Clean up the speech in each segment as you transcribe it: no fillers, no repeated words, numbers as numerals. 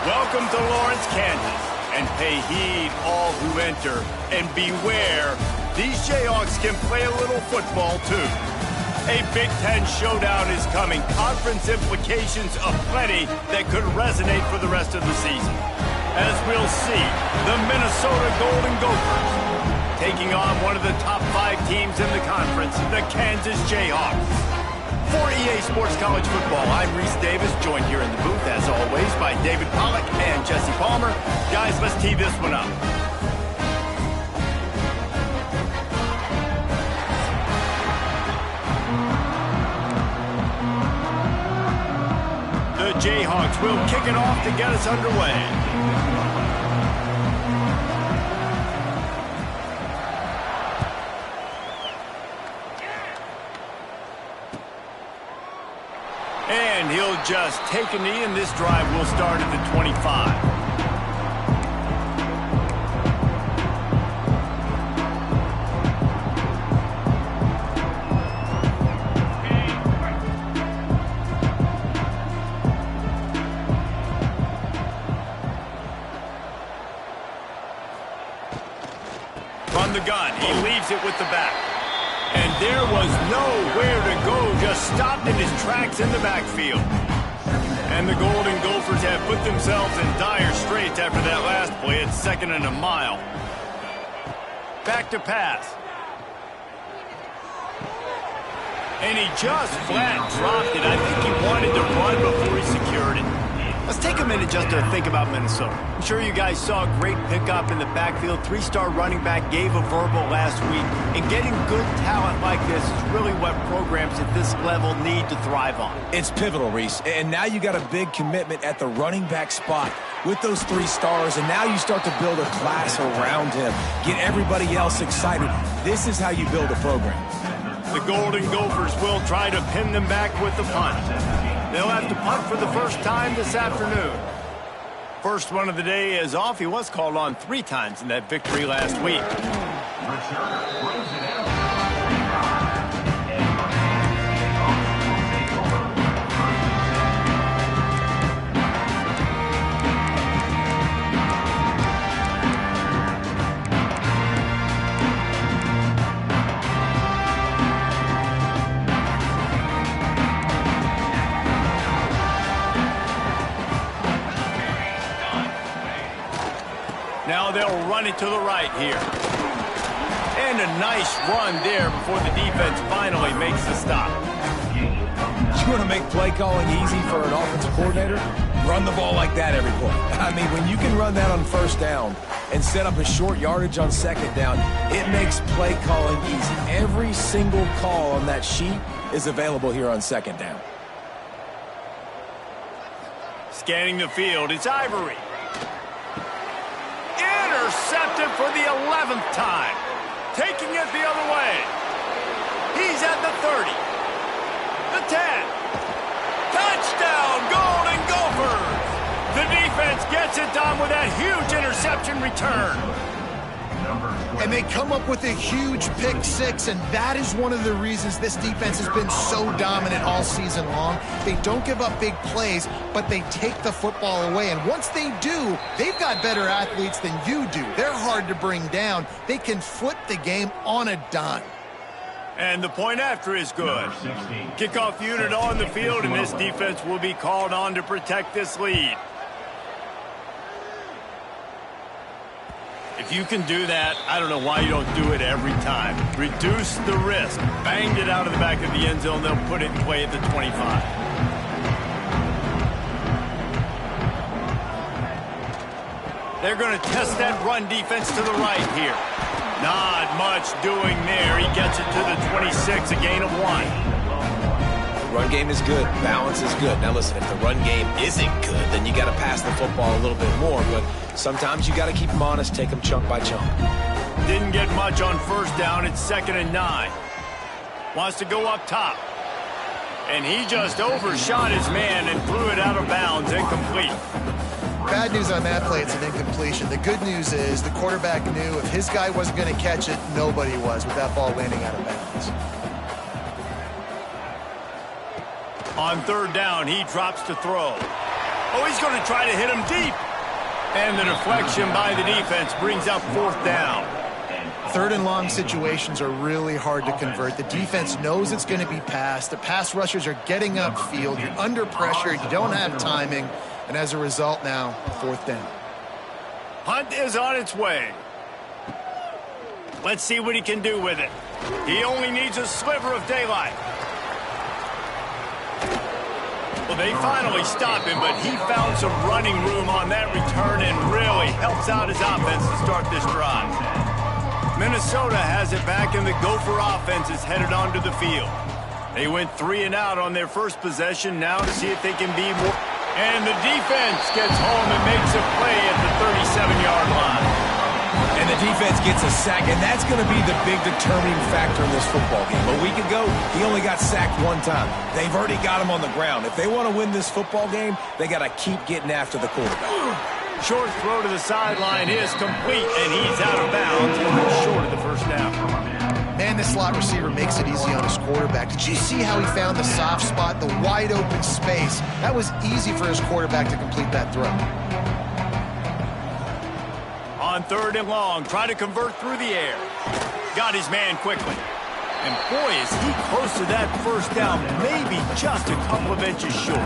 Welcome to Lawrence, Kansas, and pay heed all who enter, and beware, these Jayhawks can play a little football too. A Big Ten showdown is coming, conference implications aplenty that could resonate for the rest of the season. As we'll see, the Minnesota Golden Gophers taking on one of the top 5 teams in the conference, the Kansas Jayhawks. For EA Sports College Football, I'm Reese Davis, joined here in the booth, as always, by David Pollack and Jesse Palmer. Guys, let's tee this one up. The Jayhawks will kick it off to get us underway. And he'll just take a knee, and this drive will start at the 25. From the gun, he leaves it with the back. And there was nowhere to go, just stopped in his tracks in the backfield. And the Golden Gophers have put themselves in dire straits after that last play. It's 2nd and a mile. Back to pass. And he just flat dropped it. I think he wanted to run before he secured it. Let's take a minute just to think about Minnesota. I'm sure you guys saw a great pickup in the backfield. 3-star running back gave a verbal last week. And getting good talent like this is really what programs at this level need to thrive on. It's pivotal, Reese. And now you got a big commitment at the running back spot with those 3 stars. And now you start to build a class around him. Get everybody else excited. This is how you build a program. The Golden Gophers will try to pin them back with the punt. They'll have to punt for the first time this afternoon. First one of the day is off. He was called on 3 times in that victory last week. Now they'll run it to the right here. And a nice run there before the defense finally makes the stop. You want to make play calling easy for an offensive coordinator? Run the ball like that every play. I mean, when you can run that on 1st down and set up a short yardage on 2nd down, it makes play calling easy. Every single call on that sheet is available here on 2nd down. Scanning the field, it's Ivory. Intercepted for the 11th time. Taking it the other way. He's at the 30. The 10. Touchdown, Golden Gophers! The defense gets it done with that huge interception return. And they come up with a huge pick 6, and that is one of the reasons this defense has been so dominant all season long. They don't give up big plays, but they take the football away. And once they do, they've got better athletes than you do. They're hard to bring down. They can flip the game on a dime. And the point after is good. Kickoff unit on the field, and this defense will be called on to protect this lead. If you can do that, I don't know why you don't do it every time. Reduce the risk. Banged it out of the back of the end zone. They'll put it in play at the 25. They're going to test that run defense to the right here. Not much doing there. He gets it to the 26, a gain of 1. Run game is good. Balance is good. Now listen, if the run game isn't good, then you got to pass the football a little bit more. But sometimes you got to keep them honest, take them chunk by chunk. Didn't get much on 1st down. It's 2nd and 9. Wants to go up top. And he just overshot his man and threw it out of bounds, incomplete. Bad news on that play, it's an incompletion. The good news is the quarterback knew if his guy wasn't going to catch it, nobody was with that ball landing out of bounds. On 3rd down, he drops to throw. Oh, he's going to try to hit him deep. And the deflection by the defense brings up 4th down. 3rd and long situations are really hard to convert. The defense knows it's going to be passed. The pass rushers are getting upfield. You're under pressure. You don't have timing. And as a result now, 4th down. Hunt is on its way. Let's see what he can do with it. He only needs a sliver of daylight. Well, they finally stop him, but he found some running room on that return and really helps out his offense to start this drive. Minnesota has it back, and the Gopher offense is headed onto the field. They went 3 and out on their first possession, now to see if they can be more. And the defense gets home and makes a play at the 37-yard line. And the defense gets a sack, and that's going to be the big determining factor in this football game. A week ago, he only got sacked 1 time. They've already got him on the ground. If they want to win this football game, they got to keep getting after the quarterback. Short throw to the sideline is complete, and he's out of bounds, short of the 1st down. Man, this slot receiver makes it easy on his quarterback. Did you see how he found the soft spot, the wide open space? That was easy for his quarterback to complete that throw. On 3rd and long, try to convert through the air. Got his man quickly. And boy, is he close to that 1st down, maybe just a couple of inches short.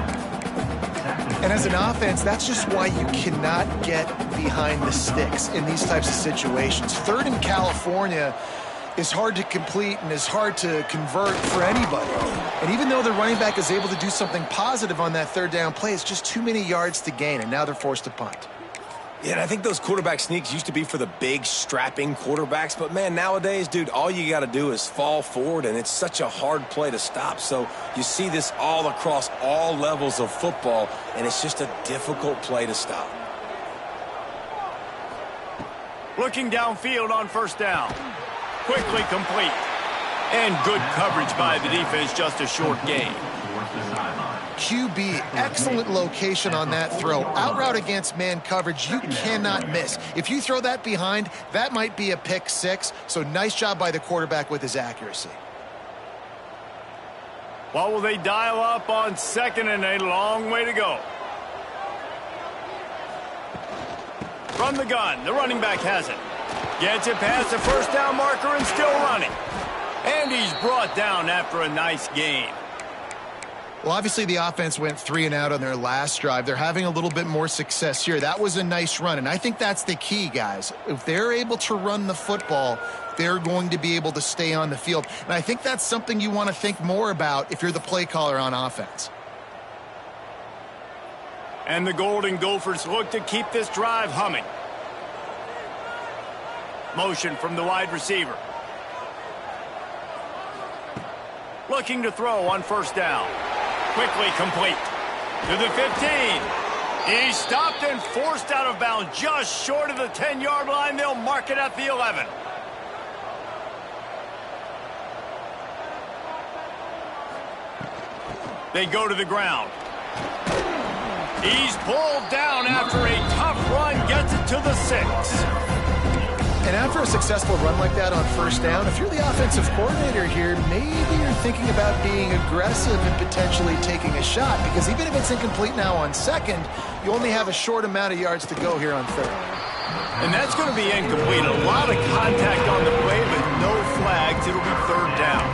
And as an offense, that's just why you cannot get behind the sticks in these types of situations. 3rd in California is hard to complete and is hard to convert for anybody. And even though the running back is able to do something positive on that 3rd down play, it's just too many yards to gain, and now they're forced to punt. Yeah, and I think those quarterback sneaks used to be for the big, strapping quarterbacks. But, man, nowadays, dude, all you got to do is fall forward, and it's such a hard play to stop. So you see this all across all levels of football, and it's just a difficult play to stop. Looking downfield on 1st down. Quickly complete. And good coverage by the defense, just a short gain. QB, excellent location on that throw. Out route against man coverage, you cannot miss. If you throw that behind, that might be a pick 6. So nice job by the quarterback with his accuracy. What will they dial up on 2nd and a long way to go? From the gun, the running back has it. Gets it past the 1st down marker and still running. And he's brought down after a nice gain. Well, obviously the offense went 3 and out on their last drive. They're having a little bit more success here. That was a nice run, and I think that's the key, guys. If they're able to run the football, they're going to be able to stay on the field. And I think that's something you want to think more about if you're the play caller on offense. And the Golden Gophers look to keep this drive humming. Motion from the wide receiver. Looking to throw on 1st down. Quickly complete. To the 15. He's stopped and forced out of bounds just short of the 10-yard line. They'll mark it at the 11. They go to the ground. He's pulled down after a tough run, gets it to the 6. And after a successful run like that on 1st down, if you're the offensive coordinator here, maybe you're thinking about being aggressive and potentially taking a shot, because even if it's incomplete now on 2nd, you only have a short amount of yards to go here on 3rd. And that's going to be incomplete. A lot of contact on the play, but no flags. It'll be 3rd down.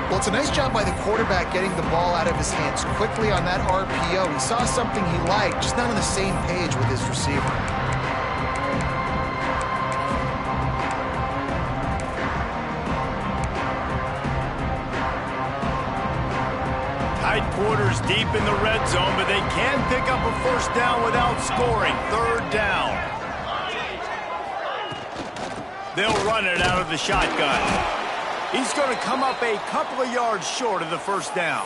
Well, it's a nice job by the quarterback getting the ball out of his hands quickly on that RPO. He saw something he liked, just not on the same page with his receiver. Tight quarters deep in the red zone, but they can pick up a 1st down without scoring. 3rd down. They'll run it out of the shotgun. He's going to come up a couple of yards short of the 1st down.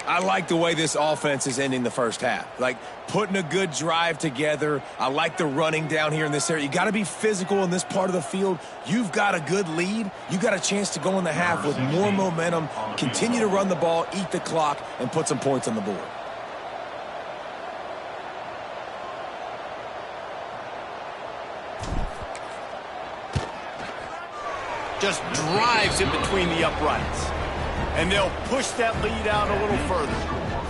I like the way this offense is ending the 1st half. Like, putting a good drive together. I like the running down here in this area. You got to be physical in this part of the field. You've got a good lead. You got a chance to go in the half with more momentum, continue to run the ball, eat the clock, and put some points on the board. Just drives it between the uprights. and they'll push that lead out a little further.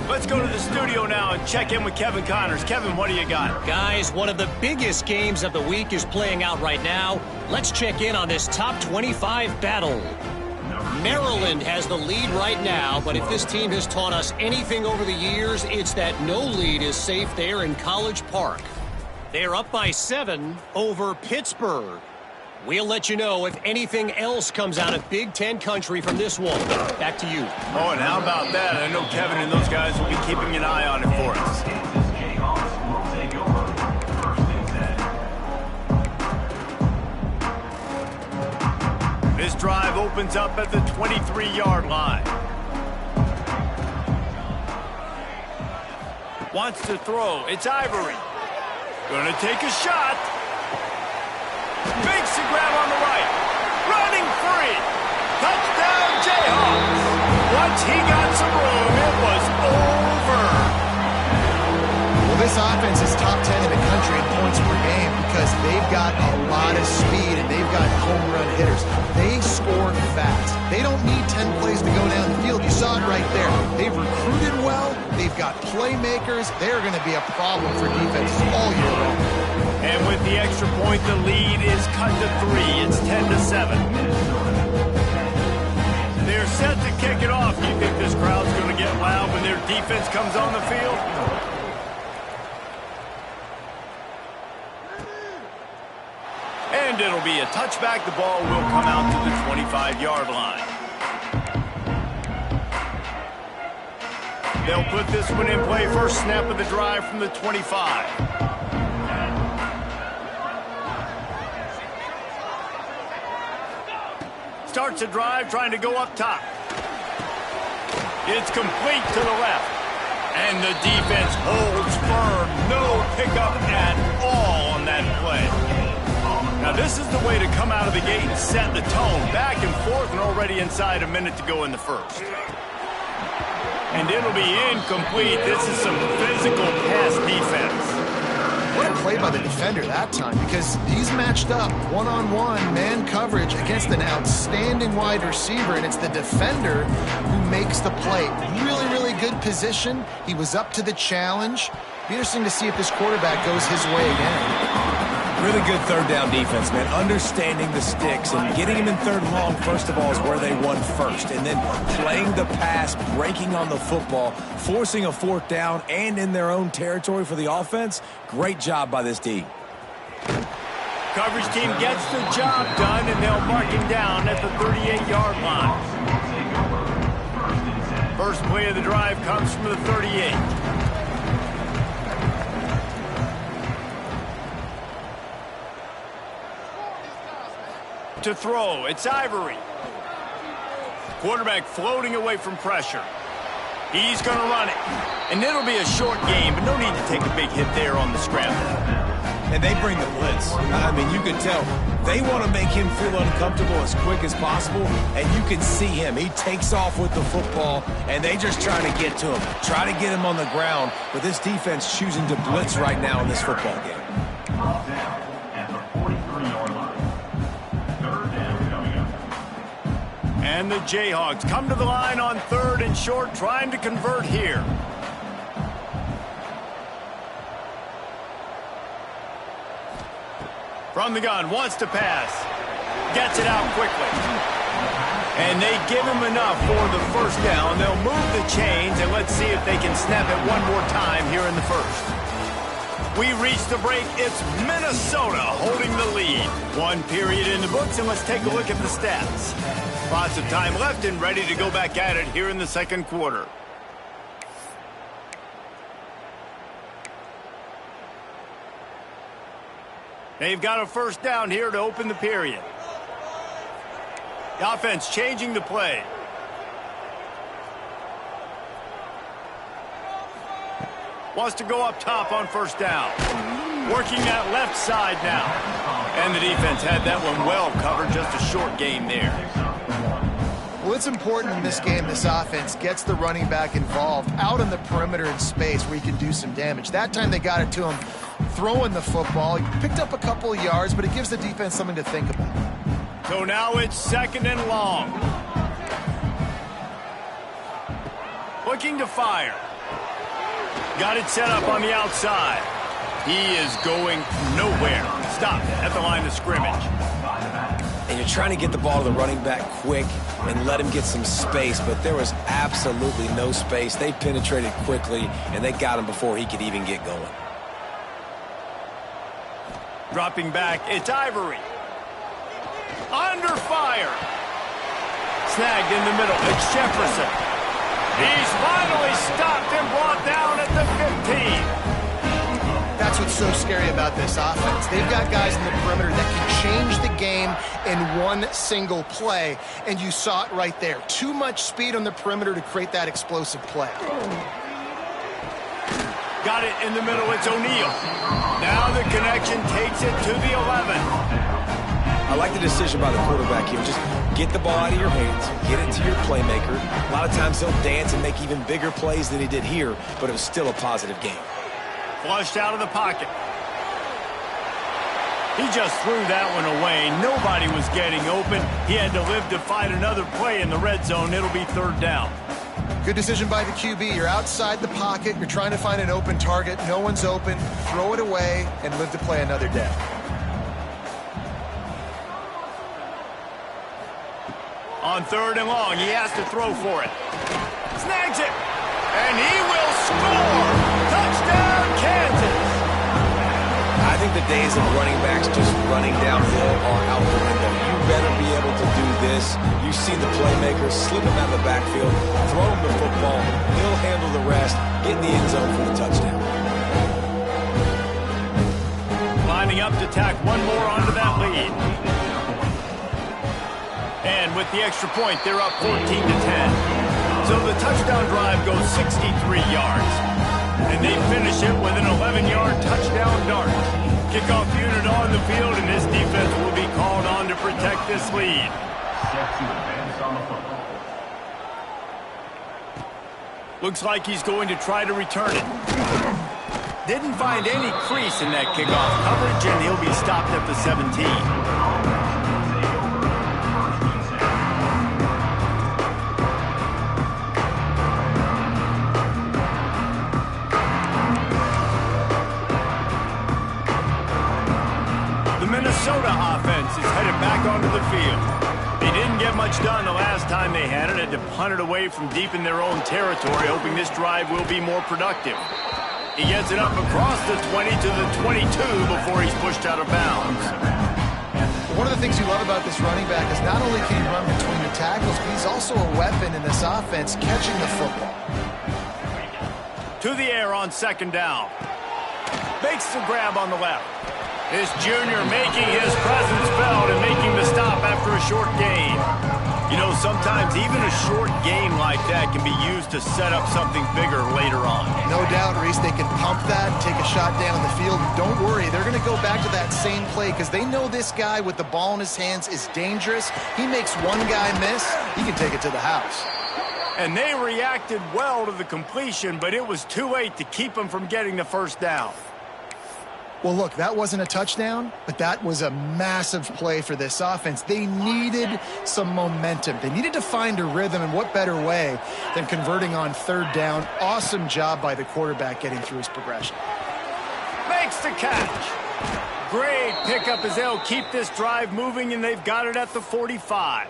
Let's go to the studio now and check in with Kevin Connors. Kevin, what do you got? Guys, one of the biggest games of the week is playing out right now. Let's check in on this top 25 battle. Maryland has the lead right now, but if this team has taught us anything over the years, it's that no lead is safe there in College Park. They're up by 7 over Pittsburgh. We'll let you know if anything else comes out of Big Ten country from this one. Back to you. Oh, and how about that? I know Kevin and those guys will be keeping an eye on it for us. This drive opens up at the 23-yard line. Wants to throw. It's Ivory. Gonna take a shot. Makes the grab on the right. Running free. Touchdown, Jayhawks. Once he got some room, it was over. Well, this offense is top 10 in the country in points per game because they've got a lot of speed and they've got home run hitters. They score fast. They don't need 10 plays to go down the field. You saw it right there. They've recruited well. They've got playmakers. They're going to be a problem for defenses all year long. And with the extra point, the lead is cut to 3. It's 10-7. They're set to kick it off. Do you think this crowd's going to get loud when their defense comes on the field? And it'll be a touchback. The ball will come out to the 25-yard line. They'll put this one in play. First snap of the drive from the 25. Starts a drive trying to go up top. It's complete to the left. And the defense holds firm. No pickup at all on that play. Now this is the way to come out of the gate and set the tone. Back and forth and already inside a minute to go in the first. And it'll be incomplete. This is some physical pass defense. What a play by the defender that time, because he's matched up one-on-one man coverage against an outstanding wide receiver, and it's the defender who makes the play. Really, really good position. He was up to the challenge. Be interesting to see if this quarterback goes his way again. Really good third down defense, man. Understanding the sticks and getting him in third and long, first of all, is where they won first. And then playing the pass, breaking on the football, forcing a fourth down, and in their own territory for the offense. Great job by this D. Coverage team gets the job done, and they'll mark him down at the 38-yard line. First play of the drive comes from the 38. To throw, it's Ivory. Quarterback floating away from pressure. He's going to run it. And it'll be a short game, but no need to take a big hit there on the scramble. And they bring the blitz. I mean, you can tell. They want to make him feel uncomfortable as quick as possible, and you can see him. He takes off with the football, and they just try to get to him. Try to get him on the ground, but this defense choosing to blitz right now in this football game. And the Jayhawks come to the line on third and short, trying to convert here. From the gun, wants to pass. Gets it out quickly. And they give him enough for the first down. They'll move the chains, and let's see if they can snap it one more time here in the first. We reach the break. It's Minnesota holding the lead. One period in the books, and let's take a look at the stats. Lots of time left and ready to go back at it here in the second quarter. They've got a first down here to open the period. The offense changing the play. Wants to go up top on first down. Working that left side now. And the defense had that one well covered. Just a short gain there. Well, it's important in this game this offense gets the running back involved out on the perimeter in space where he can do some damage. That time they got it to him throwing the football. He picked up a couple of yards, but it gives the defense something to think about. So now it's second and long. Looking to fire. Got it set up on the outside. He is going nowhere. Stop at the line of scrimmage. And you're trying to get the ball to the running back quick and let him get some space, but there was absolutely no space. They penetrated quickly, and they got him before he could even get going. Dropping back, it's Ivory. Under fire. Snagged in the middle, it's Jefferson. He's finally stopped and brought down at the 15. That's what's so scary about this offense. They've got guys in the perimeter that can change the game in one single play, and you saw it right there. Too much speed on the perimeter to create that explosive play. Got it in the middle, it's O'Neal. Now the connection takes it to the 11. I like the decision by the quarterback here. Just get the ball out of your hands, get it to your playmaker. A lot of times he'll dance and make even bigger plays than he did here, but it was still a positive game. Flushed out of the pocket. He just threw that one away. Nobody was getting open. He had to live to fight another play in the red zone. It'll be third down. Good decision by the QB. You're outside the pocket. You're trying to find an open target. No one's open. Throw it away and live to play another day. On third and long, he has to throw for it. Snags it. And he will score. Touchdown, Kansas. I think the days of running backs just running downhill are out the window. You better be able to do this. You see the playmaker, slip him out of the backfield, throw him the football. He'll handle the rest, get in the end zone for the touchdown. Lining up to tack one more onto that lead. And with the extra point, they're up 14-10. So the touchdown drive goes 63 yards. And they finish it with an 11-yard touchdown dart. Kickoff unit on the field, and this defense will be called on to protect this lead. Looks like he's going to try to return it. Didn't find any crease in that kickoff coverage, and he'll be stopped at the 17. Minnesota offense is headed back onto the field. They didn't get much done the last time they had it. Had to punt it away from deep in their own territory, hoping this drive will be more productive. He gets it up across the 20 to the 22 before he's pushed out of bounds. One of the things you love about this running back is not only can he run between the tackles, but he's also a weapon in this offense, catching the football. To the air on second down. Makes the grab on the left. This junior making his presence felt and making the stop after a short gain. You know, sometimes even a short gain like that can be used to set up something bigger later on. No doubt, Reese, they can pump that, take a shot down the field. Don't worry, they're going to go back to that same play because they know this guy with the ball in his hands is dangerous. He makes one guy miss, he can take it to the house. And they reacted well to the completion, but it was too late to keep him from getting the first down. Well, look, that wasn't a touchdown, but that was a massive play for this offense. They needed some momentum. They needed to find a rhythm, and what better way than converting on third down. Awesome job by the quarterback getting through his progression. Makes the catch. Great pickup as they'll keep this drive moving, and they've got it at the 45.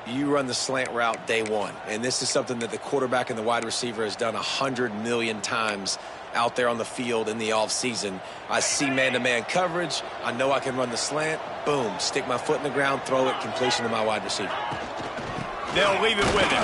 You run the slant route day one, and this is something that the quarterback and the wide receiver has done 100 million times out there on the field in the offseason. I see man-to-man coverage. I know I can run the slant. Boom, stick my foot in the ground, throw it, completion to my wide receiver. They'll leave it with him.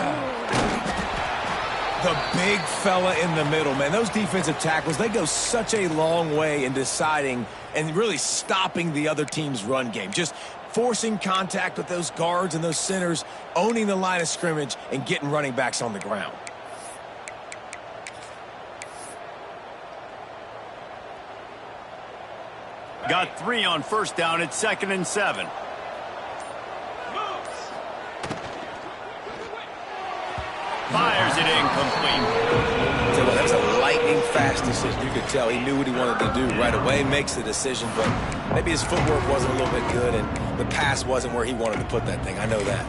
The big fella in the middle, man. Those defensive tackles, they go such a long way in deciding and really stopping the other team's run game. Just forcing contact with those guards and those centers, owning the line of scrimmage, and getting running backs on the ground. Got 3 on first down. It's 2nd and 7. Fires it incomplete. So that was a lightning fast decision. You could tell he knew what he wanted to do right away. Makes the decision, but maybe his footwork wasn't a little bit good, and the pass wasn't where he wanted to put that thing. I know that.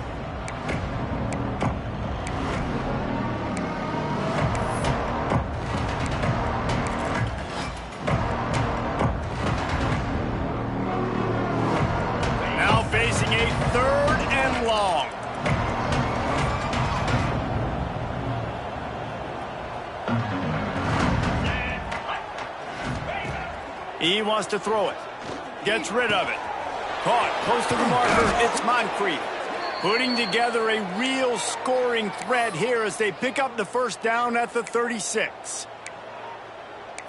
He wants to throw it. Gets rid of it. Caught close to the marker. It's Moncrief. Putting together a real scoring threat here as they pick up the first down at the 36.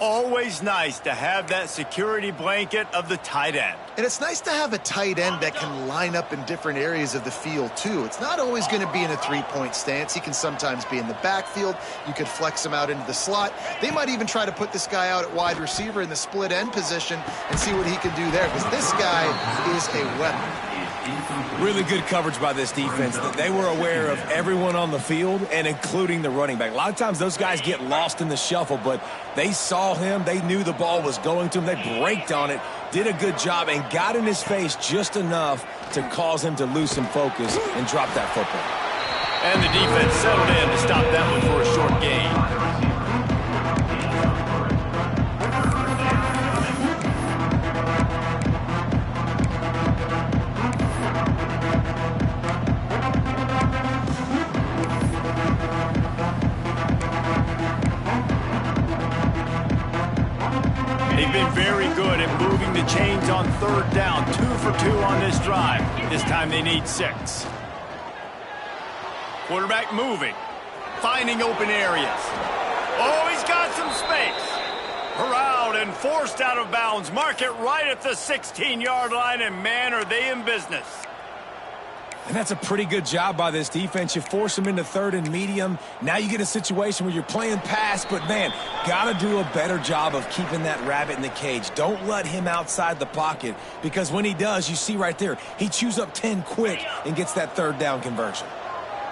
Always nice to have that security blanket of the tight end. And it's nice to have a tight end that can line up in different areas of the field, too. It's not always going to be in a three-point stance. He can sometimes be in the backfield. You could flex him out into the slot. They might even try to put this guy out at wide receiver in the split end position and see what he can do there, because this guy is a weapon. Really good coverage by this defense. They were aware of everyone on the field and including the running back. A lot of times those guys get lost in the shuffle, but they saw him. They knew the ball was going to him. They braked on it, did a good job, and got in his face just enough to cause him to lose some focus and drop that football. And the defense settled in to stop that one for a short gain. They've been very good at moving the chains on third down. 2 for 2 on this drive. This time they need 6. Quarterback moving. Finding open areas. Oh, he's got some space. Corralled and forced out of bounds. Mark it right at the 16-yard line, and man, are they in business. And that's a pretty good job by this defense. You force them into third and medium. Now you get a situation where you're playing pass, but, man, got to do a better job of keeping that rabbit in the cage. Don't let him outside the pocket, because when he does, you see right there, he chews up 10 quick and gets that third down conversion.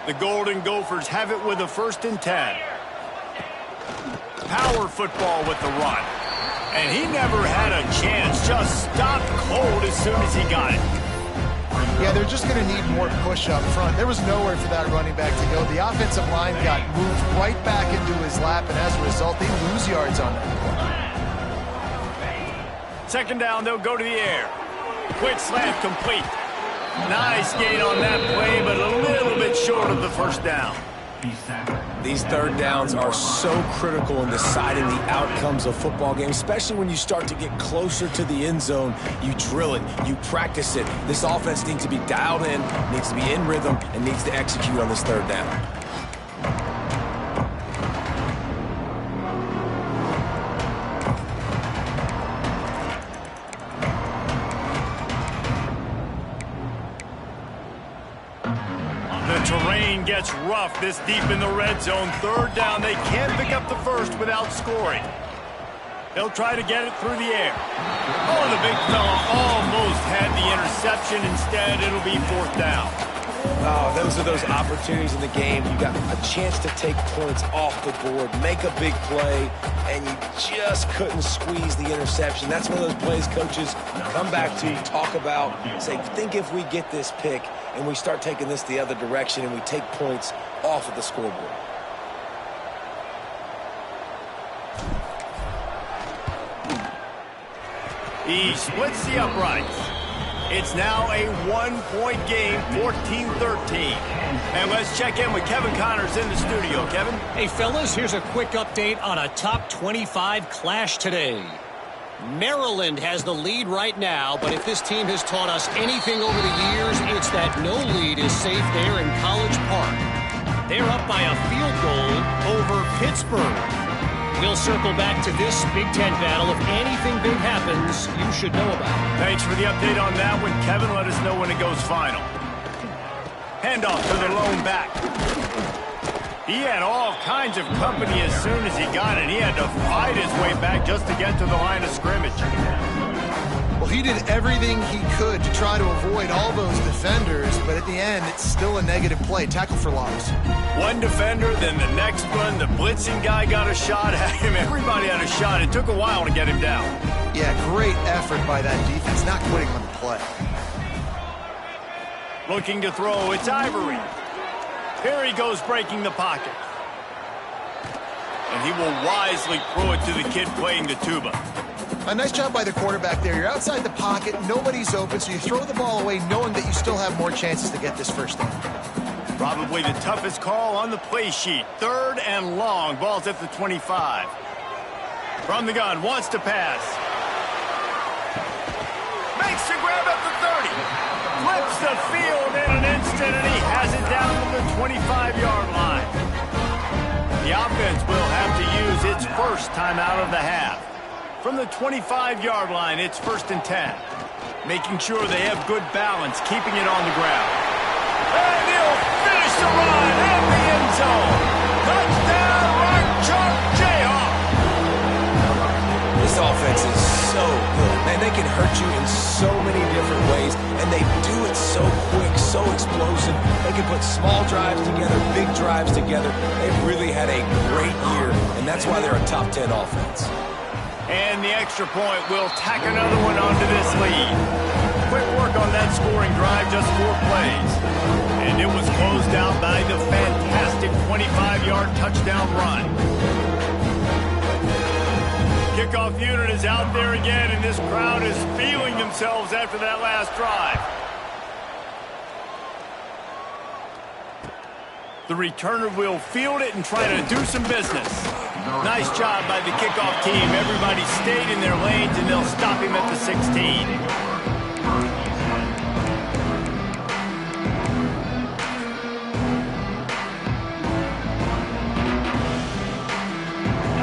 The Golden Gophers have it with a 1st and 10. Power football with the run. And he never had a chance. Just stopped cold as soon as he got it. Yeah, they're just going to need more push up front. There was nowhere for that running back to go. The offensive line got moved right back into his lap, and as a result, they lose yards on it. 2nd down, they'll go to the air. Quick slant complete. Nice gain on that play, but a little bit short of the 1st down. These third downs are so critical in deciding the outcomes of football games, especially when you start to get closer to the end zone. You drill it, you practice it. This offense needs to be dialed in, needs to be in rhythm, and needs to execute on this third down. Terrain gets rough this deep in the red zone. 3rd down, they can't pick up the first without scoring. They'll try to get it through the air. Oh, the big fella almost had the interception. Instead, it'll be 4th down. Oh, those are those opportunities in the game. You got a chance to take points off the board, make a big play, and you just couldn't squeeze the interception. That's one of those plays coaches come back to, talk about, say, think if we get this pick and we start taking this the other direction and we take points off of the scoreboard. He splits the uprights. It's now a 1-point game, 14-13. And let's check in with Kevin Connors in the studio. Kevin? Hey, fellas, here's a quick update on a top 25 clash today. Maryland has the lead right now, but if this team has taught us anything over the years, it's that no lead is safe there in College Park. They're up by a field goal over Pittsburgh. We'll circle back to this Big Ten battle. If anything big happens, you should know about it. Thanks for the update on that one, Kevin. Let us know when it goes final. Handoff to the lone back. He had all kinds of company as soon as he got it. He had to fight his way back just to get to the line of scrimmage. Well, he did everything he could to try to avoid all those defenders, but at the end, it's still a negative play. Tackle for loss. One defender, then the next one. The blitzing guy got a shot at him. Everybody had a shot. It took a while to get him down. Yeah, great effort by that defense, not quitting on the play. Looking to throw, it's Ivory. Here he goes breaking the pocket. And he will wisely throw it to the kid playing the tuba. A nice job by the quarterback there. You're outside the pocket, nobody's open, so you throw the ball away knowing that you still have more chances to get this first down. Probably the toughest call on the play sheet. 3rd and long. Ball's at the 25. From the gun, wants to pass. Makes the grab at the 30. Flips the field in an instant, and he has it down to the 25-yard line. The offense will have to use its first timeout of the half. From the 25-yard line, it's 1st and 10. Making sure they have good balance, keeping it on the ground. And he'll finish the run in the end zone. Touchdown, Rock Chalk Jayhawk. This offense is so good. Man, they can hurt you in so many different ways, and they do it so quick, so explosive. They can put small drives together, big drives together. They've really had a great year, and that's why they're a top 10 offense. And the extra point will tack another one onto this lead. Quick work on that scoring drive, just 4 plays. And it was closed out by the fantastic 25-yard touchdown run. Kickoff unit is out there again, and this crowd is feeling themselves after that last drive. The returner will field it and try to do some business. Nice job by the kickoff team. Everybody stayed in their lanes, and they'll stop him at the 16.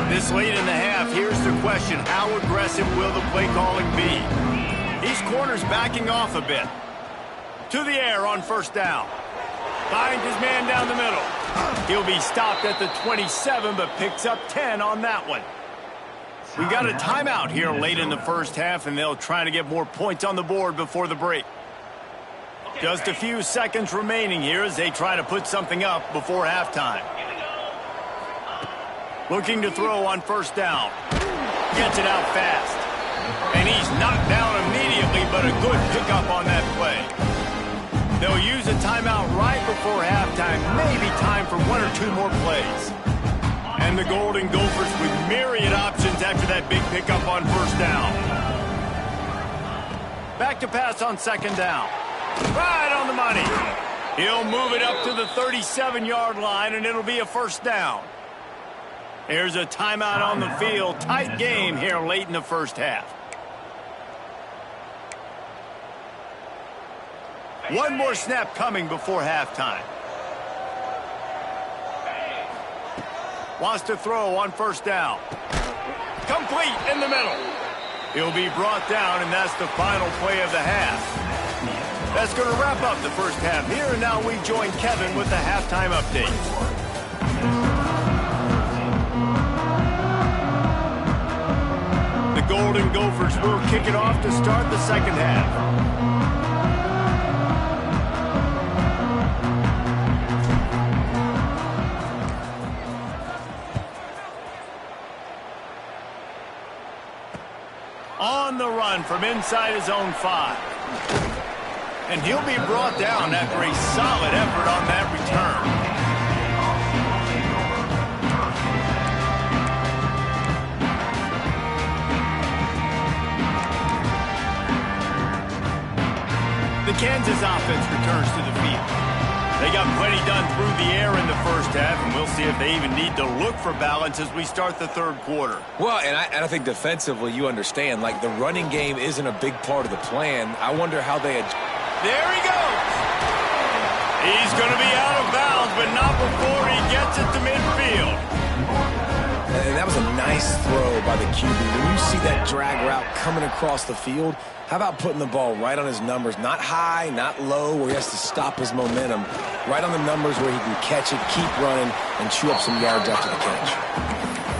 This late in the half, here's the question. How aggressive will the play calling be? These corners backing off a bit. To the air on 1st down. Finds his man down the middle. He'll be stopped at the 27, but picks up 10 on that one. We got a timeout here late in the first half, and they'll try to get more points on the board before the break. Just a few seconds remaining here as they try to put something up before halftime. Looking to throw on 1st down. Gets it out fast. And he's knocked down immediately, but a good pickup on that play. They'll use a timeout right before halftime. Maybe time for 1 or 2 more plays. And the Golden Gophers with myriad options after that big pickup on 1st down. Back to pass on 2nd down. Right on the money. He'll move it up to the 37-yard line, and it'll be a 1st down. There's a timeout on the field. Tight game here late in the first half. One more snap coming before halftime. Wants to throw on 1st down. Complete in the middle. He'll be brought down, and that's the final play of the half. That's going to wrap up the first half here, and now we join Kevin with the halftime update. The Golden Gophers will kick it off to start the second half. On the run from inside his own 5. And he'll be brought down after a solid effort on that return. The Kansas offense returns to the field. They got plenty done through the air in the first half, and we'll see if they even need to look for balance as we start the third quarter. Well, and I think defensively, you understand, like the running game isn't a big part of the plan. I wonder how they... There he goes. He's going to be out of bounds, but not before he gets it to midfield. And that was a nice throw by the QB. When you see that drag route coming across the field, how about putting the ball right on his numbers? Not high, not low, where he has to stop his momentum. Right on the numbers where he can catch it, keep running, and chew up some yards after the catch.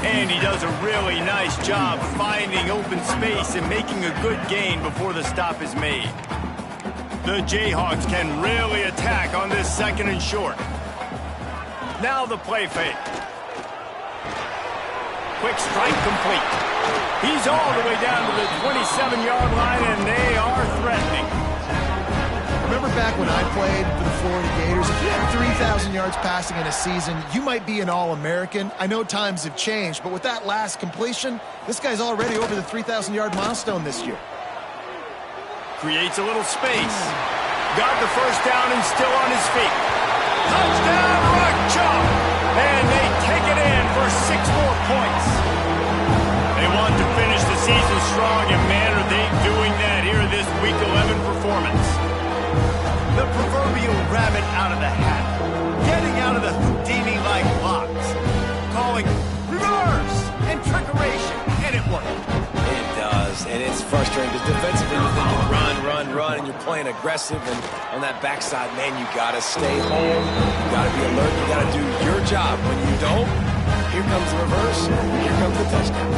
And he does a really nice job finding open space and making a good gain before the stop is made. The Jayhawks can really attack on this 2nd and short. Now the play fake. Quick strike complete. He's all the way down to the 27-yard line, and they are threatening. Remember back when I played for the Florida Gators? If you had 3,000 yards passing in a season, you might be an All-American. I know times have changed, but with that last completion, this guy's already over the 3,000-yard milestone this year. Creates a little space. Got the 1st down and still on his feet. Touchdown, Rock Chalk! And they take it in for 6 more points. They want to finish the season strong, and man, are they doing that here in this Week 11 performance. The proverbial rabbit out of the hat. Getting out of the Houdini-like blocks. Calling reverse and trickeration, and it worked. It does, and it's frustrating because defensively you're thinking run, and you're playing aggressive, and on that backside, man, you got to stay home. You got to be alert. You got to do your job. When you don't, here comes the reverse, here comes the touchdown.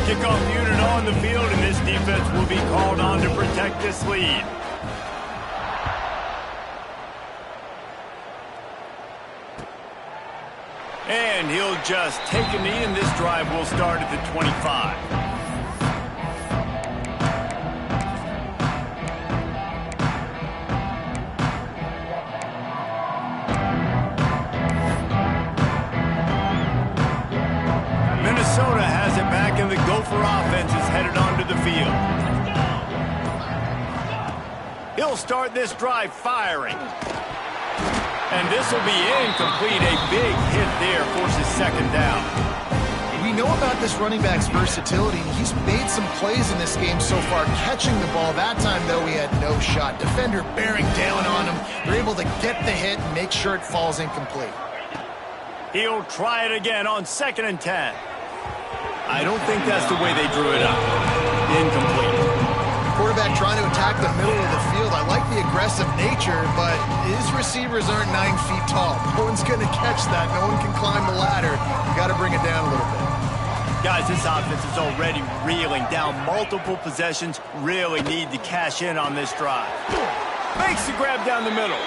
Kickoff unit on the field, and this defense will be called on to protect this lead. And he'll just take a knee, and this drive will start at the 25. Minnesota has it back, and the Gopher offense is headed onto the field. He'll start this drive firing. And this will be incomplete. A big hit there forces second down. We know about this running back's versatility. He's made some plays in this game so far, catching the ball. That time, though, he had no shot. Defender bearing down on him. They're able to get the hit and make sure it falls incomplete. He'll try it again on 2nd and 10. I don't think that's the way they drew it up. Incomplete. Quarterback trying to attack the middle of the field. I like the aggressive nature, but his receivers aren't 9 feet tall. No one's going to catch that. No one can climb the ladder. You got to bring it down a little bit. Guys, this offense is already reeling down multiple possessions. Really need to cash in on this drive. Makes the grab down the middle.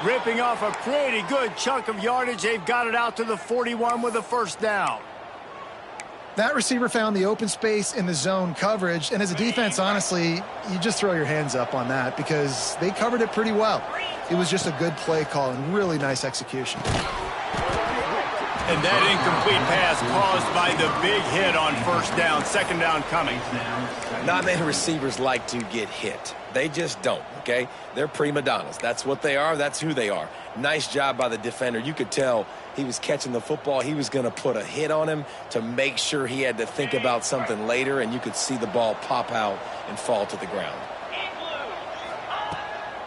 Ripping off a pretty good chunk of yardage. They've got it out to the 41 with a first down. That receiver found the open space in the zone coverage, and as a defense, honestly, you just throw your hands up on that because they covered it pretty well. It was just a good play call and really nice execution. And that incomplete pass caused by the big hit on first down. Second down coming. Not many receivers like to get hit. They just don't, okay? They're prima donnas. That's what they are. That's who they are. Nice job by the defender. You could tell he was catching the football. He was going to put a hit on him to make sure he had to think about something later, and you could see the ball pop out and fall to the ground.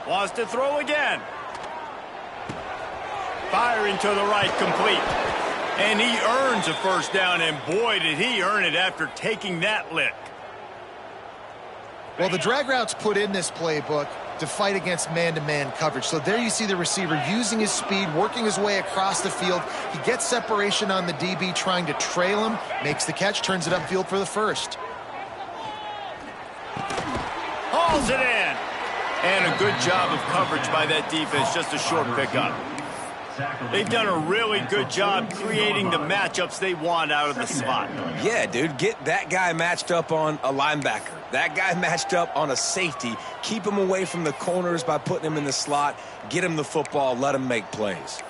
Wants to throw again. Firing to the right, complete. And he earns a first down, and boy, did he earn it after taking that lick. Well, the drag routes put in this playbook to fight against man-to-man coverage. So there you see the receiver using his speed, working his way across the field. He gets separation on the DB, trying to trail him, makes the catch, turns it upfield for the first. Hauls it in. And a good job of coverage by that defense, just a short pickup. They've done a really good job creating the matchups they want out of the slot. Yeah, dude, get that guy matched up on a linebacker. That guy matched up on a safety. Keep him away from the corners by putting him in the slot. Get him the football. Let him make plays.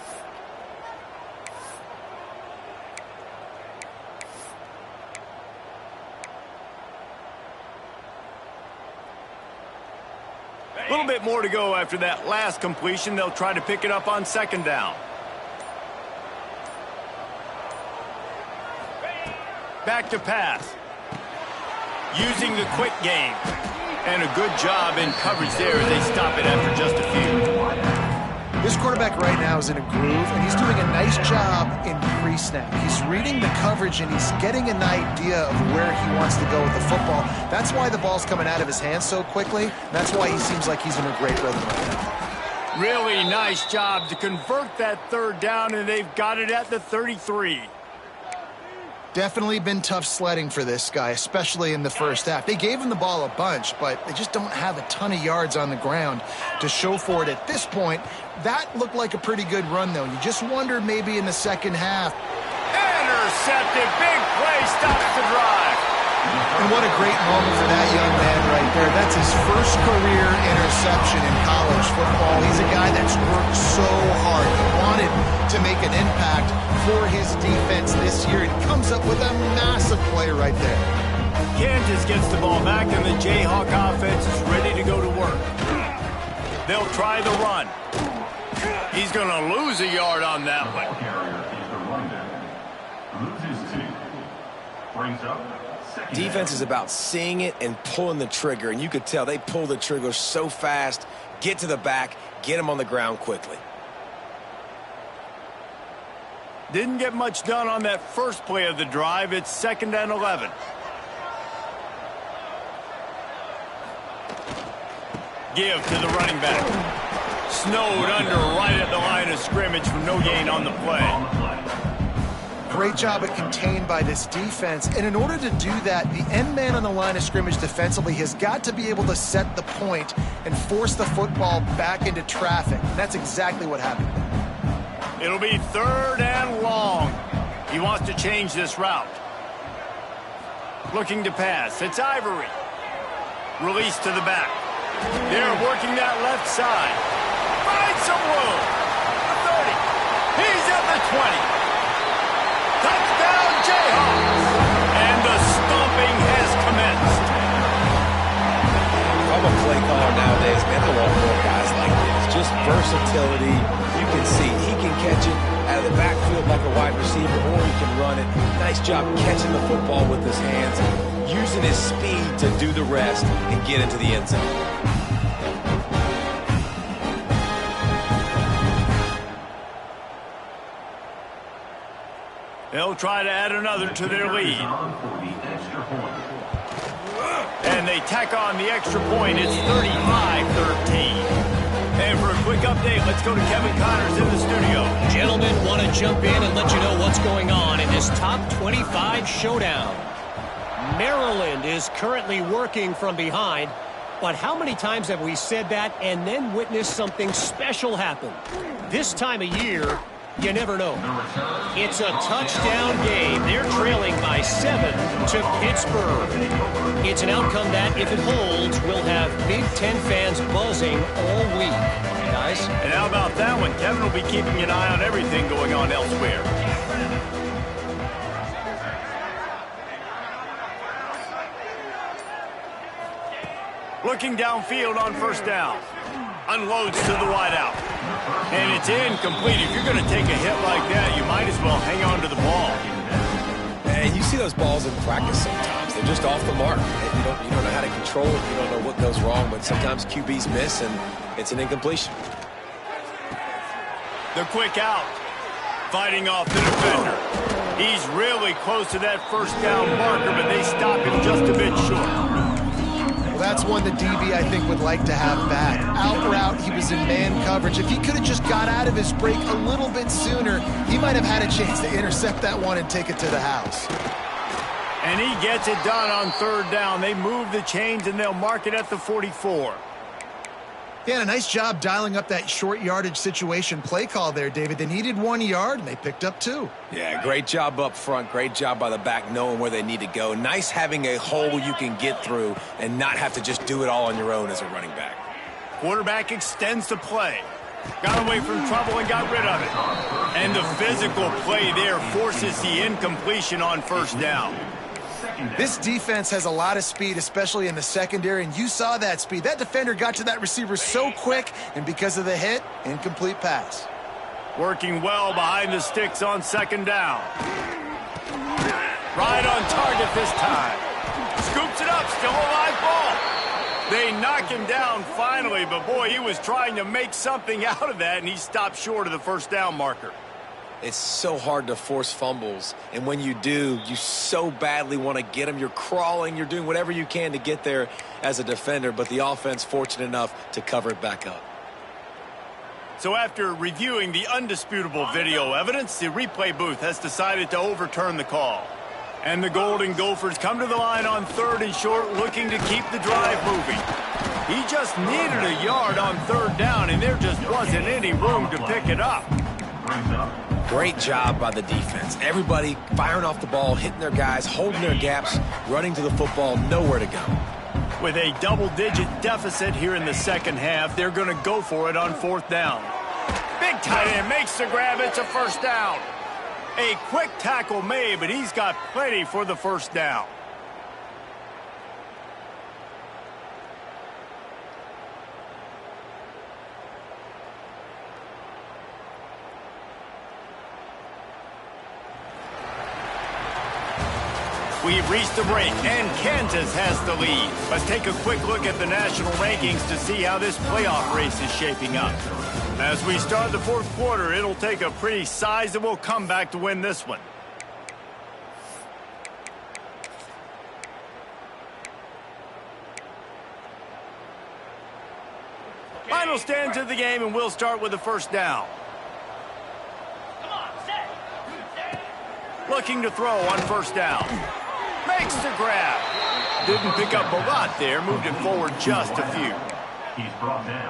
A little bit more to go after that last completion. They'll try to pick it up on second down. Back to pass. Using the quick game. And a good job in coverage there as they stop it after just a few. This quarterback right now is in a groove, and he's doing a nice job in pre-snap. He's reading the coverage, and he's getting an idea of where he wants to go with the football. That's why the ball's coming out of his hands so quickly. That's why he seems like he's in a great rhythm right now. Really nice job to convert that third down, and they've got it at the 33. Definitely been tough sledding for this guy, especially in the first half. They gave him the ball a bunch, but they just don't have a ton of yards on the ground to show for it at this point. That looked like a pretty good run, though. You just wondered maybe in the second half. Intercepted. Big play. Stops the drive. And what a great moment for that young man right there. That's his first career interception in college football. He's a guy that's worked so hard. He wanted to make an impact for his defense this year. And he comes up with a massive play right there. Kansas gets the ball back, and the Jayhawk offense is ready to go to work. They'll try the run. He's going to lose a yard on that one. Loses 2. Brings up Defense is about seeing it and pulling the trigger, and you could tell they pull the trigger so fast, get to the back, get them on the ground quickly. Didn't get much done on that first play of the drive. It's 2nd and 11. Give to the running back. Snowed under right at the line of scrimmage for no gain on the play. Great job at contained by this defense. And in order to do that, the end man on the line of scrimmage defensively has got to be able to set the point and force the football back into traffic. And that's exactly what happened. It'll be 3rd and long. He wants to change this route. Looking to pass. It's Ivory. Release to the back. They're working that left side. Finds some room. The 30. He's at the 20. Touchdown, Jayhawks. And the stomping has commenced. If I'm a play caller nowadays, man, I want more guys like this. Just versatility. You can see he can catch it out of the backfield like a wide receiver, or he can run it. Nice job catching the football with his hands, using his speed to do the rest and get into the end zone. They'll try to add another to their lead. And they tack on the extra point. It's 35-13. And for a quick update, let's go to Kevin Connors in the studio. Gentlemen, want to jump in and let you know what's going on in this top 25 showdown. Maryland is currently working from behind, but how many times have we said that and then witnessed something special happen? This time of year, you never know. It's a touchdown game. They're trailing by 7 to Pittsburgh. It's an outcome that, if it holds, will have Big Ten fans buzzing all week. Guys? And how about that one? Kevin will be keeping an eye on everything going on elsewhere. Looking downfield on 1st down. Unloads to the wideout. And it's incomplete. If you're going to take a hit like that, you might as well hang on to the ball. And you see those balls in practice sometimes. They're just off the mark. You don't know how to control it. You don't know what goes wrong, but sometimes QBs miss, and it's an incompletion. The quick out. Fighting off the defender. He's really close to that 1st down marker, but they stop him just a bit short. That's one the DB, I think, would like to have back. Out route, he was in man coverage. If he could have just got out of his break a little bit sooner, he might have had a chance to intercept that one and take it to the house. And he gets it done on 3rd down. They move the chains, and they'll mark it at the 44. Yeah, a nice job dialing up that short yardage situation play call there, David. They needed 1 yard, and they picked up 2. Yeah, great job up front. Great job by the back knowing where they need to go. Nice having a hole you can get through and not have to just do it all on your own as a running back. Quarterback extends the play. Got away from trouble and got rid of it. And the physical play there forces the incompletion on 1st down. This defense has a lot of speed, especially in the secondary, and you saw that speed. That defender got to that receiver so quick, and because of the hit, incomplete pass. Working well behind the sticks on 2nd down. Right on target this time. Scoops it up, still a live ball. They knock him down finally, but boy, he was trying to make something out of that, and he stopped short of the 1st down marker. It's so hard to force fumbles, and when you do, you so badly want to get them. You're crawling, you're doing whatever you can to get there as a defender, but the offense fortunate enough to cover it back up. So after reviewing the undisputable video evidence, the replay booth has decided to overturn the call. And the Golden Gophers come to the line on 3rd and short, looking to keep the drive moving. He just needed a yard on 3rd down, and there just wasn't any room to pick it up. Great job by the defense. Everybody firing off the ball, hitting their guys, holding their gaps, running to the football, nowhere to go. With a double-digit deficit here in the 2nd half, they're going to go for it on 4th down. Big tight end makes the grab. It's a 1st down. A quick tackle made, but he's got plenty for the 1st down. We've reached the break, and Kansas has the lead. Let's take a quick look at the national rankings to see how this playoff race is shaping up. As we start the fourth quarter, it'll take a pretty sizable comeback to win this one. Final stands of the game, and we'll start with the first down. Looking to throw on first down. Makes the grab. Didn't pick up a lot there. Moved it forward just a few.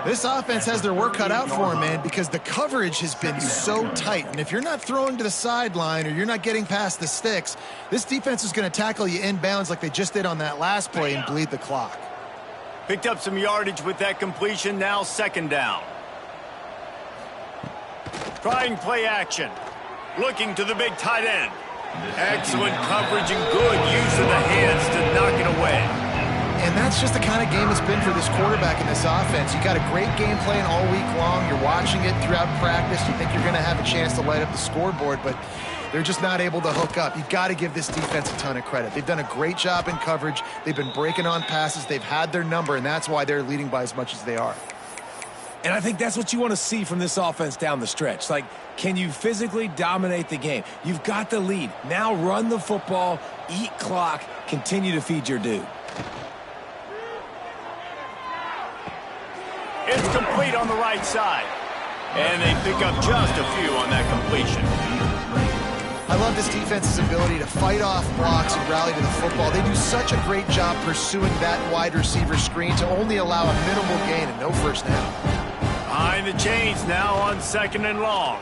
This offense has their work cut out for them, man, because the coverage has been so tight. And if you're not throwing to the sideline or you're not getting past the sticks, this defense is going to tackle you inbounds like they just did on that last play and bleed the clock. Picked up some yardage with that completion. Now second down. Trying play action. Looking to the big tight end. Excellent coverage and good use of the hands to knock it away. And that's just the kind of game it's been for this quarterback in this offense. You got a great game plan all week long. You're watching it throughout practice. You think you're going to have a chance to light up the scoreboard, but they're just not able to hook up. You've got to give this defense a ton of credit. They've done a great job in coverage. They've been breaking on passes. They've had their number, and that's why they're leading by as much as they are. And I think that's what you want to see from this offense down the stretch. Like, can you physically dominate the game? You've got the lead. Now run the football, eat clock, continue to feed your dude. It's complete on the right side. And they pick up just a few on that completion. I love this defense's ability to fight off blocks and rally to the football. They do such a great job pursuing that wide receiver screen to only allow a minimal gain and no first down. Behind the chains now on second and long.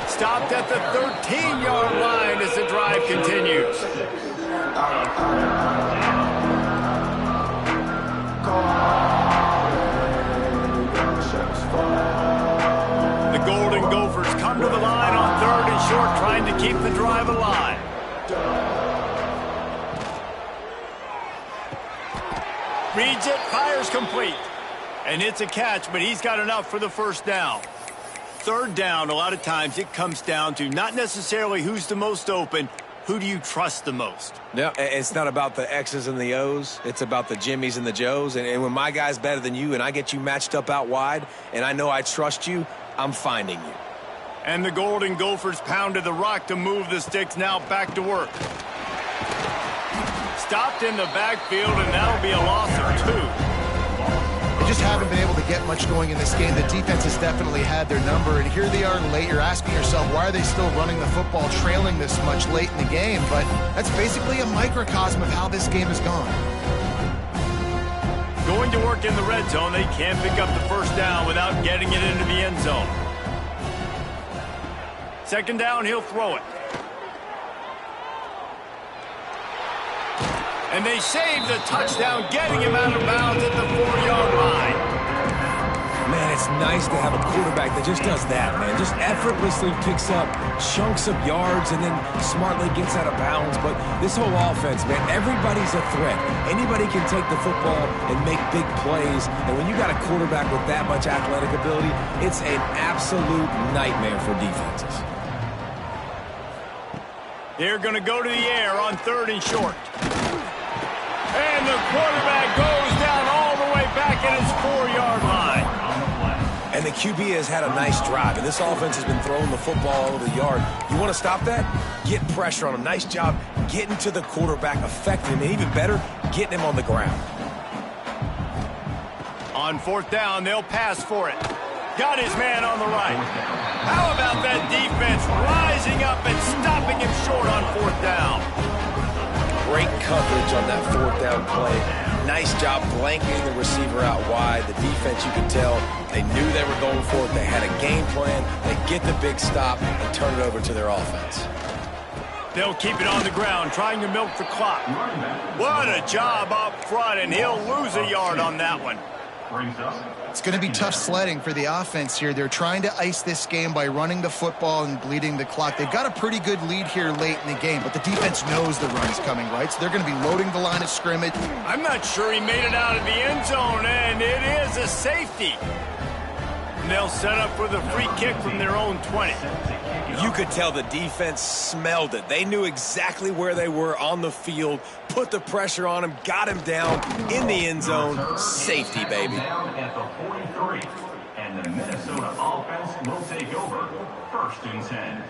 Stopped at the 13-yard line as the drive continues. The Golden Gophers come to the line on third and short, trying to keep the drive alive. Reads it, fires complete. And it's a catch, but he's got enough for the first down. Third down, a lot of times it comes down to not necessarily who's the most open, who do you trust the most? Yeah, it's not about the X's and the O's. It's about the Jimmys and the Joes. And when my guy's better than you and I get you matched up out wide and I know I trust you, I'm finding you. And the Golden Gophers pounded the rock to move the sticks, now back to work. Stopped in the backfield, and that'll be a loss of 2. They just haven't been able to get much going in this game. The defense has definitely had their number, and here they are late. You're asking yourself, why are they still running the football, trailing this much late in the game? But that's basically a microcosm of how this game has gone. Going to work in the red zone, they can't pick up the first down without getting it into the end zone. Second down, he'll throw it. And they save the touchdown, getting him out of bounds at the 4-yard line. Man, it's nice to have a quarterback that just does that, man. Just effortlessly picks up chunks of yards and then smartly gets out of bounds. But this whole offense, man, everybody's a threat. Anybody can take the football and make big plays. And when you got a quarterback with that much athletic ability, it's an absolute nightmare for defenses. They're going to go to the air on third and short. And the quarterback goes down all the way back at his 4-yard line. And the QB has had a nice drive, and this offense has been throwing the football all over the yard. You want to stop that? Get pressure on him. Nice job getting to the quarterback, affecting him, and even better, getting him on the ground. On fourth down, they'll pass for it. Got his man on the right. How about that defense rising up and stopping him short on fourth down? Great coverage on that fourth down play. Nice job blanketing the receiver out wide. The defense, you could tell, they knew they were going for it. They had a game plan. They get the big stop and turn it over to their offense. They'll keep it on the ground, trying to milk the clock. What a job up front, and he'll lose a yard on that one. It's going to be tough sledding for the offense here. They're trying to ice this game by running the football and bleeding the clock. They've got a pretty good lead here late in the game, but the defense knows the run's coming, right? So they're going to be loading the line of scrimmage. I'm not sure he made it out of the end zone, and it is a safety. And they'll set up for the free kick from their own 20. You could tell the defense smelled it. They knew exactly where they were on the field, put the pressure on him, got him down in the end zone. Safety, baby. Down at the 43, and the Minnesota offense will take over. 1st and 10.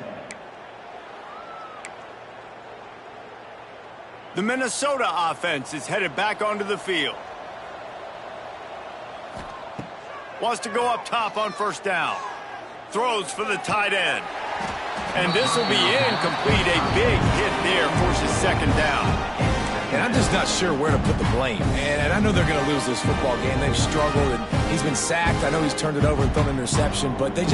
The Minnesota offense is headed back onto the field. Wants to go up top on 1st down. Throws for the tight end. And this will be incomplete. A big hit there, forces 2nd down. And I'm just not sure where to put the blame. And I know they're going to lose this football game. They've struggled, and he's been sacked. I know he's turned it over and thrown an interception, but they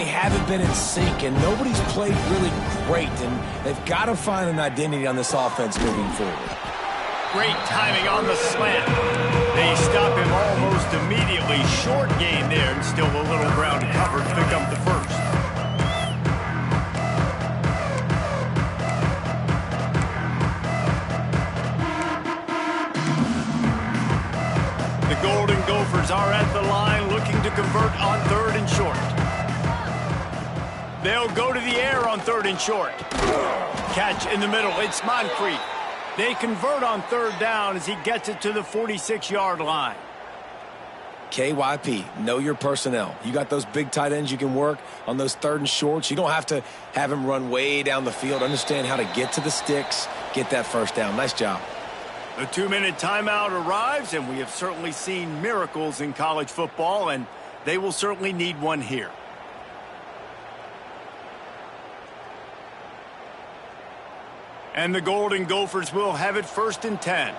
haven't been in sync, and nobody's played really great, and they've got to find an identity on this offense moving forward. Great timing on the slant. They stop him almost immediately. Short gain there, and still a little ground to cover to pick up the 1st. The Golden Gophers are at the line looking to convert on 3rd and short. They'll go to the air on 3rd and short. Catch in the middle. It's Moncrief. They convert on 3rd down as he gets it to the 46-yard line. KYP, know your personnel. You got those big tight ends you can work on those 3rd and shorts. You don't have to have him run way down the field. Understand how to get to the sticks, get that 1st down. Nice job. The 2-minute timeout arrives, and we have certainly seen miracles in college football, and they will certainly need one here. And the Golden Gophers will have it 1st and 10.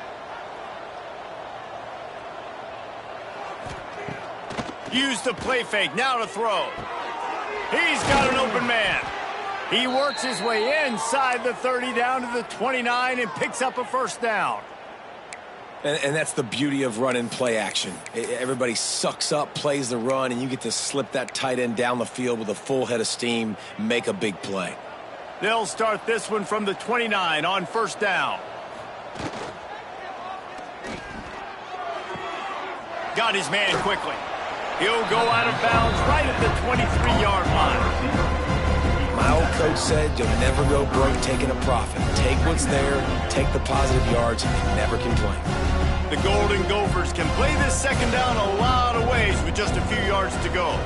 Use the play fake, now to throw. He's got an open man. He works his way inside the 30 down to the 29 and picks up a 1st down. And that's the beauty of run-and play action. Everybody sucks up, plays the run, and you get to slip that tight end down the field with a full head of steam, make a big play. They'll start this one from the 29 on 1st down. Got his man quickly. He'll go out of bounds right at the 23-yard line. My old coach said you'll never go broke taking a profit. Take what's there, take the positive yards, and never complain. The Golden Gophers can play this 2nd down a lot of ways with just a few yards to go.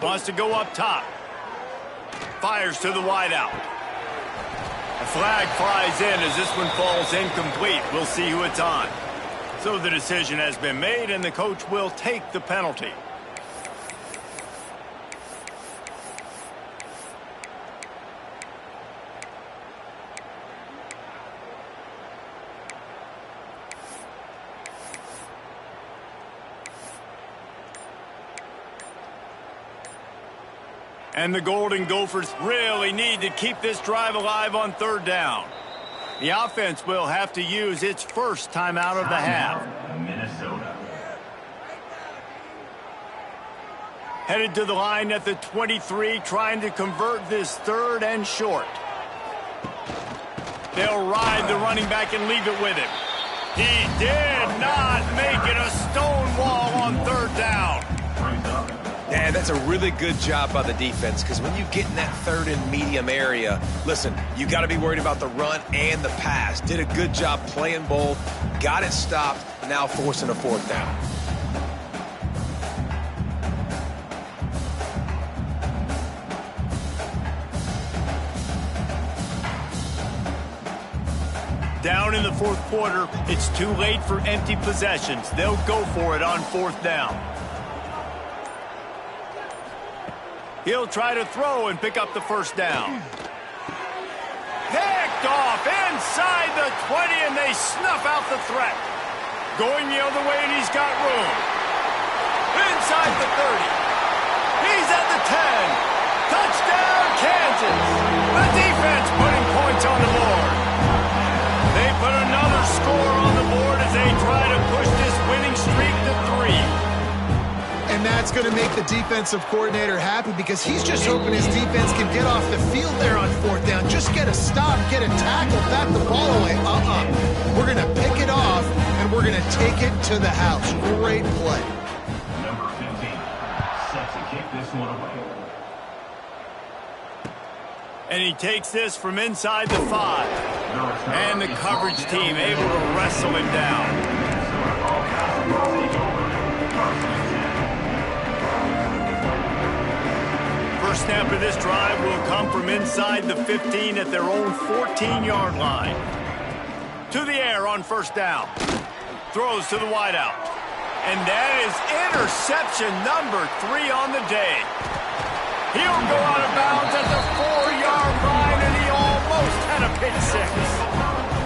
Wants to go up top. Fires to the wideout. A flag flies in as this one falls incomplete. We'll see who it's on. So the decision has been made, and the coach will take the penalty. And the Golden Gophers really need to keep this drive alive on 3rd down. The offense will have to use its 1st timeout of the half. Minnesota. Headed to the line at the 23, trying to convert this 3rd and short. They'll ride the running back and leave it with him. He did not make it a stone wall on 3rd down. Yeah, that's a really good job by the defense, because when you get in that 3rd and medium area, listen, you got to be worried about the run and the pass. Did a good job playing both, got it stopped, now forcing a 4th down. Down in the 4th quarter, it's too late for empty possessions. They'll go for it on 4th down. He'll try to throw and pick up the 1st down. Picked off inside the 20, and they snuff out the threat. Going the other way, and he's got room. Inside the 30. He's at the 10. Touchdown, Kansas. The defense putting points on the board. They put another score on the board as they try to push this winning streak to 3. And And that's going to make the defensive coordinator happy because he's just hoping his defense can get off the field there on 4th down. Just get a stop, get a tackle, back the ball away. We're going to pick it off, and we're going to take it to the house. Great play. Number 15 set to kick this one away. And he takes this from inside the 5. And the coverage team able to wrestle him down. First snap of this drive will come from inside the 15 at their own 14-yard line. To the air on 1st down. Throws to the wideout. And that is interception number 3 on the day. He'll go out of bounds at the 4-yard line, and he almost had a pick 6.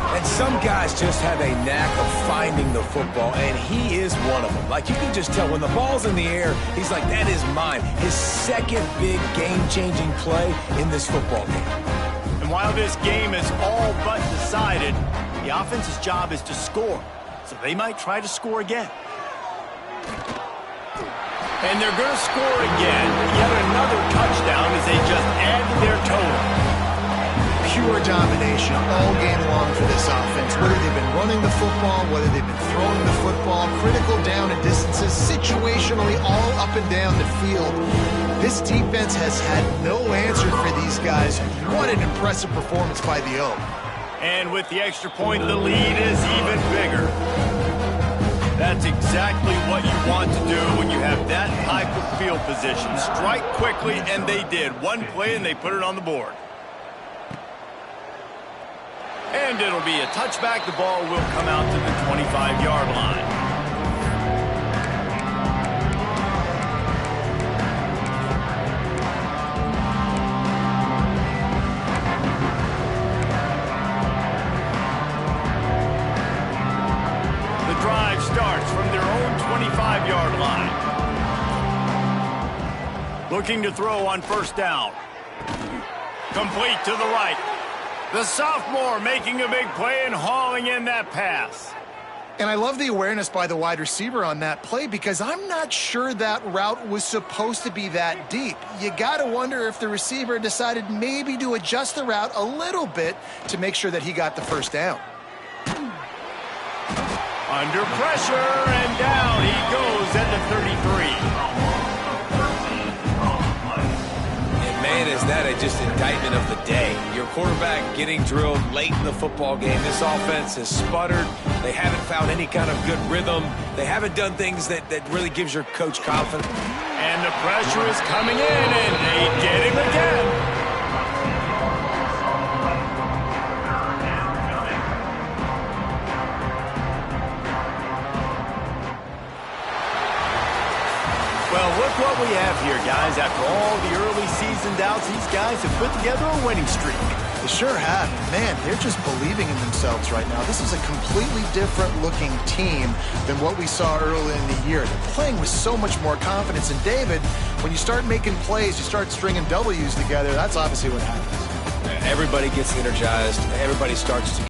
And some guys just have a knack of finding the football, and he is one of them. Like, you can just tell when the ball's in the air, he's like, that is mine. His second big game-changing play in this football game. And while this game is all but decided, the offense's job is to score. So they might try to score again. And they're going to score again. Yet another touchdown as they just add to their total. Pure domination all game long for this offense. Whether they've been running the football, whether they've been throwing the football, critical down and distances, situationally all up and down the field. This defense has had no answer for these guys. What an impressive performance by the Oak. And with the extra point, the lead is even bigger. That's exactly what you want to do when you have that type of field position. Strike quickly, and they did. One play, and they put it on the board. And it'll be a touchback. The ball will come out to the 25-yard line. The drive starts from their own 25-yard line. Looking to throw on 1st down. Complete to the right. The sophomore making a big play and hauling in that pass. And I love the awareness by the wide receiver on that play because I'm not sure that route was supposed to be that deep. You got to wonder if the receiver decided maybe to adjust the route a little bit to make sure that he got the 1st down. Under pressure, and down he goes at the 33. Man, is that just indictment of the day. Your quarterback getting drilled late in the football game. This offense has sputtered. They haven't found any kind of good rhythm. They haven't done things that really gives your coach confidence. And the pressure is coming in, and they get him again. Well, look what we have here, guys. After all the early season doubts, these guys have put together a winning streak. They sure have. Man, they're just believing in themselves right now. This is a completely different looking team than what we saw early in the year. They're playing with so much more confidence. And David, when you start making plays, you start stringing W's together, that's obviously what happens. Everybody gets energized. Everybody starts to